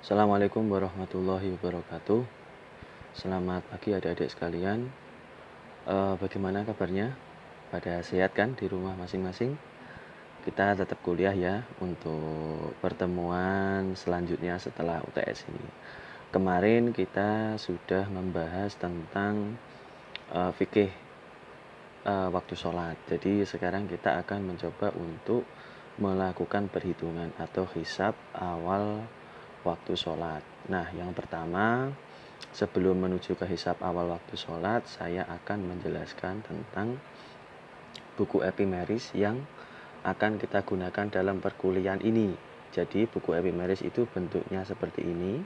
Assalamualaikum warahmatullahi wabarakatuh. Selamat pagi adik-adik sekalian. Bagaimana kabarnya? Pada sehat kan di rumah masing-masing? Kita tetap kuliah ya untuk pertemuan selanjutnya setelah UTS ini. Kemarin kita sudah membahas tentang fikih waktu sholat. Jadi sekarang kita akan mencoba untuk melakukan perhitungan atau hisab awal waktu sholat. Nah, yang pertama, sebelum menuju ke hisab awal waktu sholat, saya akan menjelaskan tentang buku epimeris yang akan kita gunakan dalam perkuliahan ini. Jadi buku epimeris itu bentuknya seperti ini.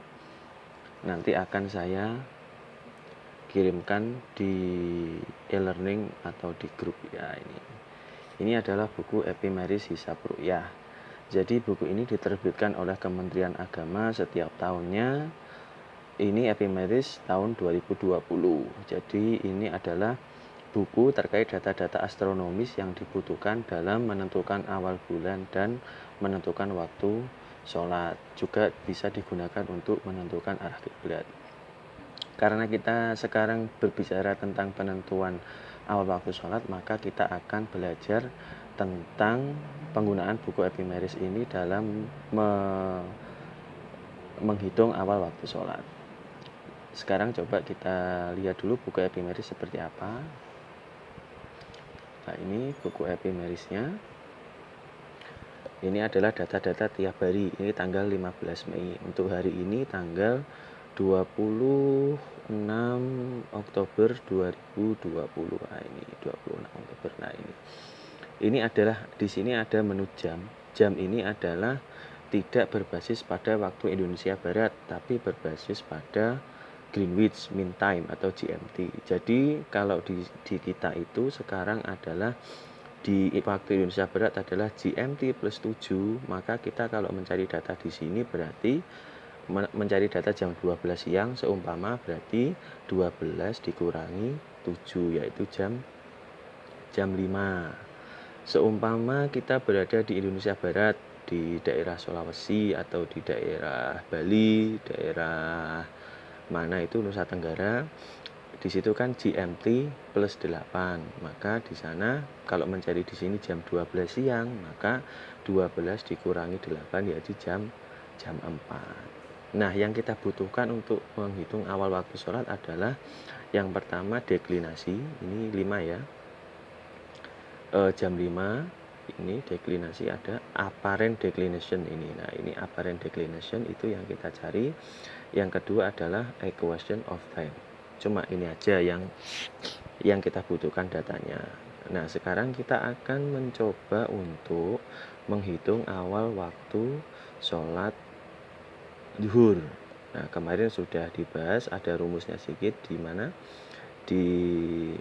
Nanti akan saya kirimkan di e-learning atau di grup ya ini. Ini adalah buku epimeris hisab ru'yah. Jadi buku ini diterbitkan oleh Kementerian Agama setiap tahunnya. Ini epimeris tahun 2020. Jadi ini adalah buku terkait data-data astronomis yang dibutuhkan dalam menentukan awal bulan dan menentukan waktu sholat. Juga bisa digunakan untuk menentukan arah kiblat. Karena kita sekarang berbicara tentang penentuan awal waktu sholat, maka kita akan belajar tentang penggunaan buku epimeris ini dalam menghitung awal waktu sholat. Sekarang coba kita lihat dulu buku epimeris seperti apa. Nah, ini buku epimerisnya. Ini adalah data-data tiap hari. Ini tanggal 15 Mei. Untuk hari ini tanggal 26 Oktober 2020. Nah, ini 26 Oktober. Nah, ini adalah di sini ada menu jam. Jam ini adalah tidak berbasis pada waktu Indonesia Barat, tapi berbasis pada Greenwich Mean Time atau GMT. Jadi kalau di kita itu sekarang adalah di waktu Indonesia Barat adalah GMT plus 7, maka kita kalau mencari data di sini berarti mencari data jam 12 siang seumpama berarti 12 dikurangi 7 yaitu jam 5. Seumpama kita berada di Indonesia Barat, di daerah Sulawesi atau di daerah Bali, daerah mana itu Nusa Tenggara, di situ kan GMT plus 8. Maka di sana kalau mencari di sini jam 12 siang, maka 12 dikurangi 8 yaitu jam 4. Nah, yang kita butuhkan untuk menghitung awal waktu sholat adalah yang pertama deklinasi, ini 5 ya. Jam 5 ini deklinasi ada apparent declination ini. Nah, ini apparent declination itu yang kita cari. Yang kedua adalah equation of time. Cuma ini aja yang kita butuhkan datanya. Nah, sekarang kita akan mencoba untuk menghitung awal waktu sholat zuhur. Nah, kemarin sudah dibahas, ada rumusnya sedikit di mana di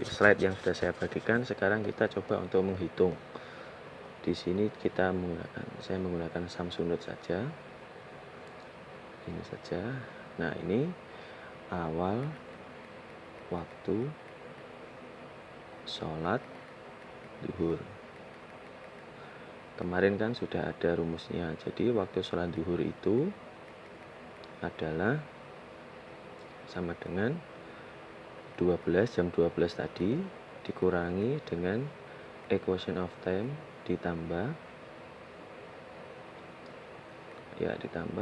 slide yang sudah saya bagikan. Sekarang kita coba untuk menghitung. Di sini saya menggunakan Samsung Note saja. Ini saja. Nah, ini awal waktu sholat zuhur. Kemarin kan sudah ada rumusnya. Jadi waktu sholat zuhur itu adalah sama dengan jam 12 tadi dikurangi dengan equation of time ditambah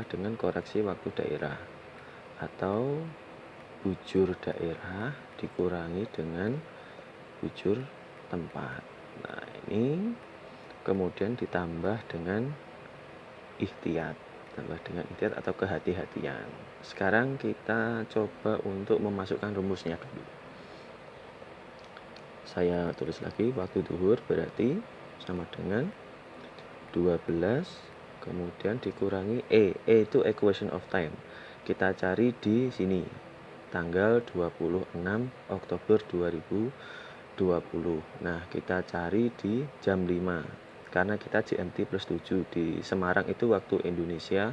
dengan koreksi waktu daerah atau bujur daerah dikurangi dengan bujur tempat. Nah, ini kemudian ditambah dengan ikhtiyat atau kehati-hatian. Sekarang kita coba untuk memasukkan rumusnya dulu. Saya tulis lagi, waktu zuhur berarti sama dengan 12 kemudian dikurangi E itu equation of time. Kita cari di sini tanggal 26 Oktober 2020. Nah, kita cari di jam 5 karena kita GMT plus 7. Di Semarang itu waktu Indonesia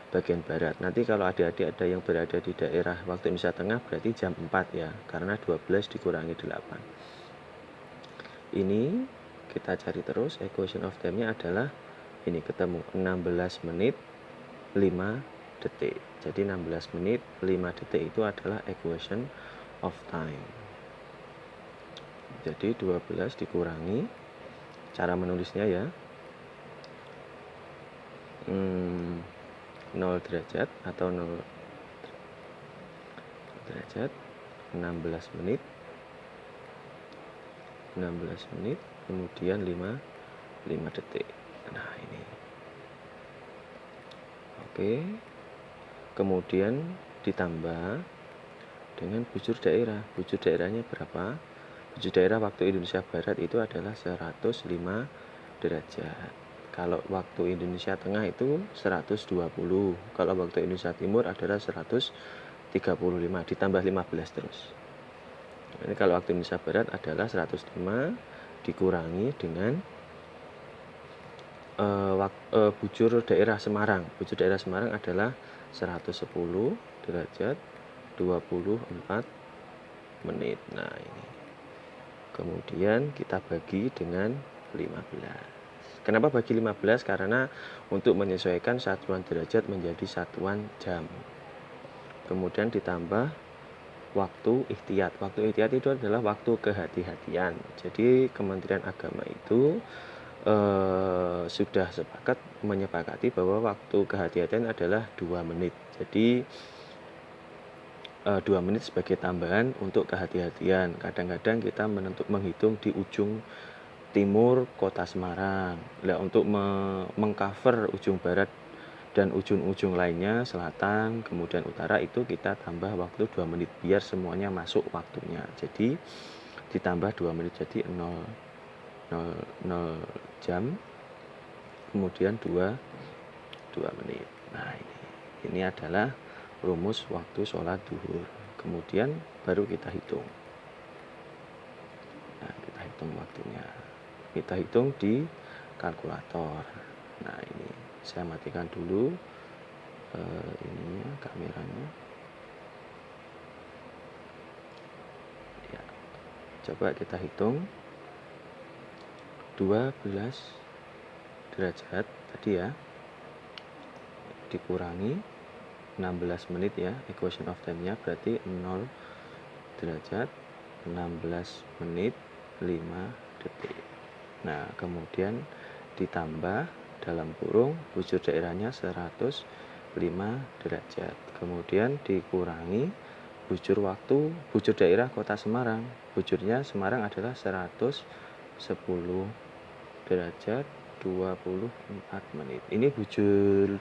bagian barat. Nanti kalau adik-adik ada yang berada di daerah waktu Indonesia Tengah berarti jam 4 ya, karena 12 dikurangi 8. Ini kita cari terus, equation of time-nya adalah ini ketemu 16 menit 5 detik. Jadi 16 menit 5 detik itu adalah equation of time. Jadi 12 dikurangi, cara menulisnya ya, 0 derajat atau 0 derajat 16 menit kemudian 5 detik. Nah ini oke, kemudian ditambah dengan bujur daerah. Bujur daerahnya berapa? Bujur daerah waktu Indonesia Barat itu adalah 105 derajat. Kalau waktu Indonesia Tengah itu 120. Kalau waktu Indonesia Timur adalah 135, ditambah 15 terus. Ini kalau waktu Indonesia Barat adalah 105 dikurangi dengan bujur daerah Semarang. Bujur daerah Semarang adalah 110 derajat 24 menit. Nah ini. Kemudian kita bagi dengan 15. Kenapa bagi 15? Karena untuk menyesuaikan satuan derajat menjadi satuan jam. Kemudian ditambah waktu ihtiyat. Waktu ihtiyat itu adalah waktu kehati-hatian. Jadi Kementerian Agama itu sudah menyepakati bahwa waktu kehati-hatian adalah 2 menit. Jadi 2 menit sebagai tambahan untuk kehati-hatian. Kadang-kadang kita menghitung di ujung timur kota Semarang. Nah, untuk mengcover ujung barat dan ujung-ujung lainnya, selatan, kemudian utara, itu kita tambah waktu 2 menit biar semuanya masuk waktunya. Jadi ditambah 2 menit jadi 0 jam, kemudian 2 menit. Nah ini adalah rumus waktu sholat duhur. Kemudian baru kita hitung. Nah, kita hitung waktunya. Kita hitung di kalkulator. Nah ini saya matikan dulu ininya, kameranya. Ya, coba kita hitung 12 derajat tadi ya, dikurangi 16 menit ya, equation of time-nya berarti 0 derajat 16 menit 5 detik. Nah kemudian ditambah dalam kurung bujur daerahnya 105 derajat, kemudian dikurangi bujur daerah kota Semarang. Bujurnya Semarang adalah 110 derajat 24 menit. Ini bujur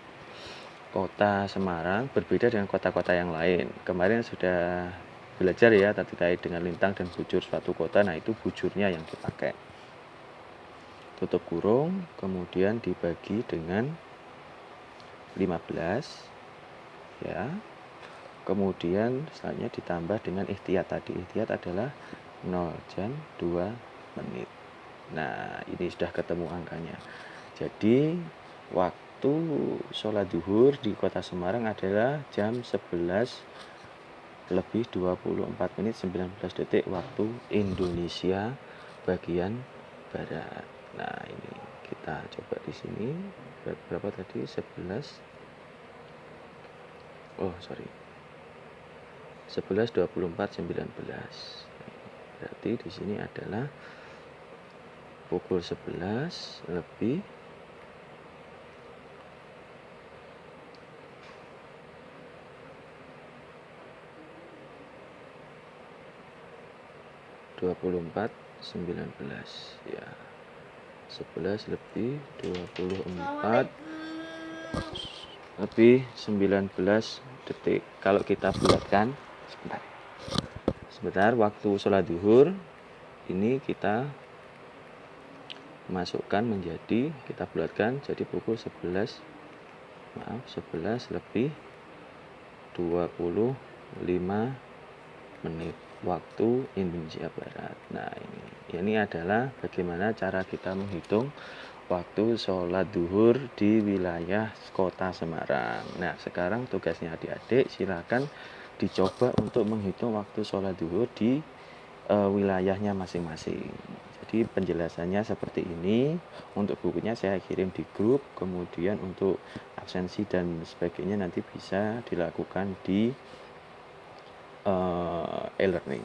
kota Semarang, berbeda dengan kota-kota yang lain. Kemarin sudah belajar ya terkait dengan lintang dan bujur suatu kota. Nah itu bujurnya yang dipakai. Tutup kurung, kemudian dibagi dengan 15 ya. Kemudian selanjutnya ditambah dengan ihtiyat tadi. Ihtiyat adalah 0 jam 2 menit. Nah ini sudah ketemu angkanya. Jadi waktu sholat duhur di kota Semarang adalah jam 11 lebih 24 menit 19 detik waktu Indonesia bagian barat. Nah ini kita coba di sini berapa tadi? 11 24 19. Berarti di sini adalah pukul 11 lebih 24 19 ya. 11 lebih 24 lebih 19 detik. Kalau kita bulatkan sebentar waktu sholat duhur ini kita masukkan menjadi, kita bulatkan jadi pukul 11 lebih 25 menit waktu Indonesia Barat. Nah ini adalah bagaimana cara kita menghitung waktu sholat duhur di wilayah kota Semarang. Nah sekarang tugasnya adik-adik silakan dicoba untuk menghitung waktu sholat duhur di wilayahnya masing-masing. Jadi Jadi penjelasannya seperti ini. Untuk bukunya saya kirim di grup, kemudian untuk absensi dan sebagainya nanti bisa dilakukan di e-learning.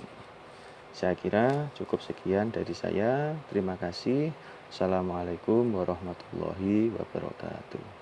Saya kira cukup sekian dari saya. Terima kasih. Assalamualaikum warahmatullahi wabarakatuh.